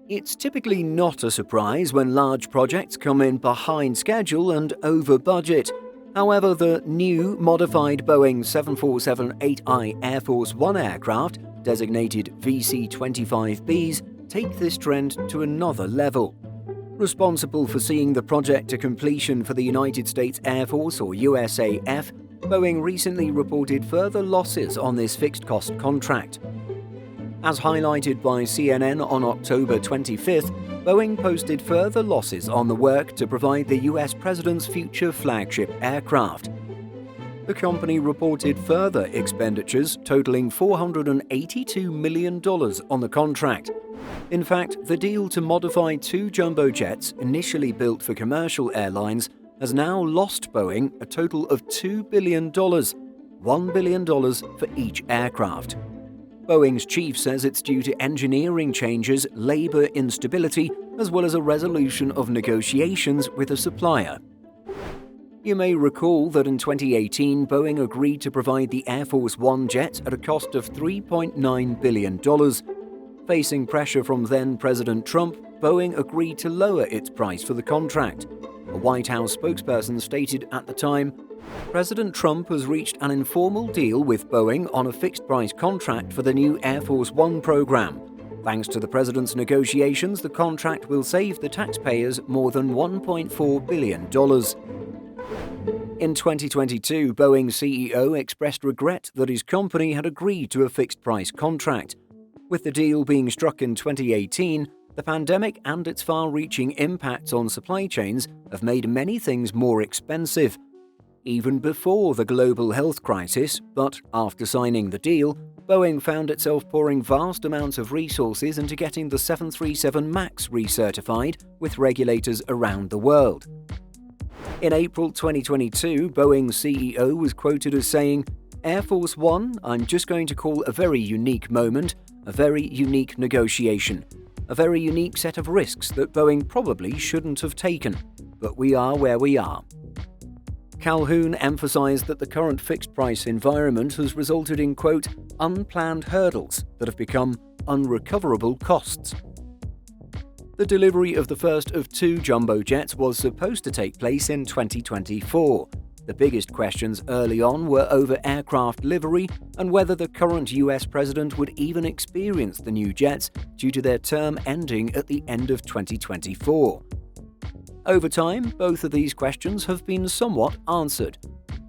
It's typically not a surprise when large projects come in behind schedule and over budget. However, the new modified Boeing 747-8i Air Force One aircraft, designated VC-25Bs, take this trend to another level. Responsible for seeing the project to completion for the United States Air Force, or USAF, Boeing recently reported further losses on this fixed-cost contract. As highlighted by CNN on October 25th, Boeing posted further losses on the work to provide the US President's future flagship aircraft. The company reported further expenditures totaling $482 million on the contract. In fact, the deal to modify two jumbo jets initially built for commercial airlines has now lost Boeing a total of $2 billion, $1 billion for each aircraft. Boeing's chief says it's due to engineering changes, labor instability, as well as a resolution of negotiations with a supplier. You may recall that in 2018, Boeing agreed to provide the Air Force One jet at a cost of $3.9 billion. Facing pressure from then-President Trump, Boeing agreed to lower its price for the contract. A White House spokesperson stated at the time, "President Trump has reached an informal deal with Boeing on a fixed-price contract for the new Air Force One program. Thanks to the president's negotiations, the contract will save the taxpayers more than $1.4 billion. In 2022, Boeing CEO expressed regret that his company had agreed to a fixed-price contract. With the deal being struck in 2018, the pandemic and its far-reaching impacts on supply chains have made many things more expensive. Even before the global health crisis, but after signing the deal, Boeing found itself pouring vast amounts of resources into getting the 737 MAX recertified with regulators around the world. In April 2022, Boeing's CEO was quoted as saying, "Air Force One, I'm just going to call a very unique moment, a very unique negotiation, a very unique set of risks that Boeing probably shouldn't have taken, but we are where we are." Calhoun emphasized that the current fixed-price environment has resulted in, quote, "unplanned hurdles that have become unrecoverable costs." The delivery of the first of two jumbo jets was supposed to take place in 2024. The biggest questions early on were over aircraft livery and whether the current US president would even experience the new jets due to their term ending at the end of 2024. Over time, both of these questions have been somewhat answered.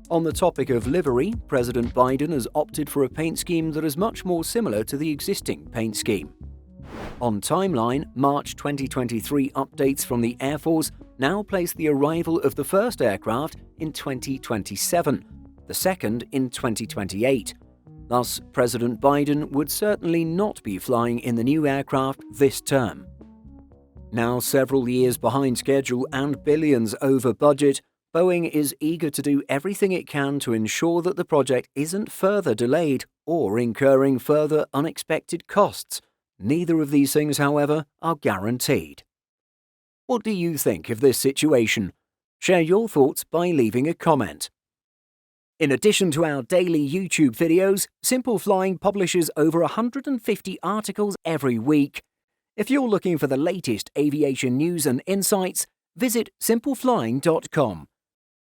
On the topic of livery, President Biden has opted for a paint scheme that is much more similar to the existing paint scheme. On timeline, March 2023 updates from the Air Force now place the arrival of the first aircraft in 2027, the second in 2028. Thus, President Biden would certainly not be flying in the new aircraft this term. Now several years behind schedule and billions over budget, Boeing is eager to do everything it can to ensure that the project isn't further delayed or incurring further unexpected costs. Neither of these things, however, are guaranteed. What do you think of this situation? Share your thoughts by leaving a comment. In addition to our daily YouTube videos, Simple Flying publishes over 150 articles every week. If you're looking for the latest aviation news and insights, visit simpleflying.com.